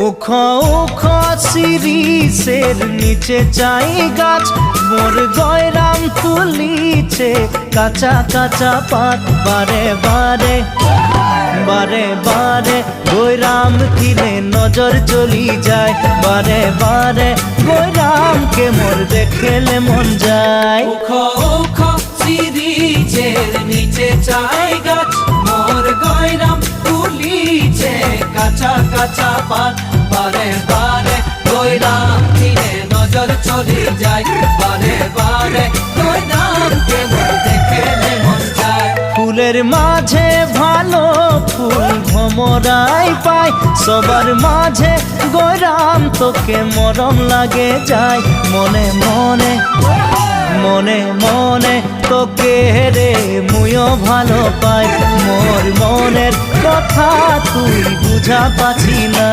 উখ উখ শিরিষের নিচে চাই গাছ, মোর গয়রাম তুলিছে কাঁচা কাঁচা পাত। বারে বারে বারে বারে গয়রাম কিনে নজর চলি যায়, বারে বারে গয়রামকে মোর দেখলে মন যায়। উখ উখ শিরিষের নিচে চাই গাছ, মোর গয়রাম তুলিছে কাঁচা কাঁচা পাত। বারে বারে গয়রাম কিনে নজর চলি যায়, বারে বারে গয়রামকে মোর দেখলে মন যায়। ফুলের মাঝে ভালো ফুল ভমরাই পায়, সবার মাঝে গয়রাম তোকে মরম লাগে যায়। মনে মনে মনে মনে তোকে রে মুইও ভালো পাই, মোর মনের কথা তুই বুঝা পাছি না।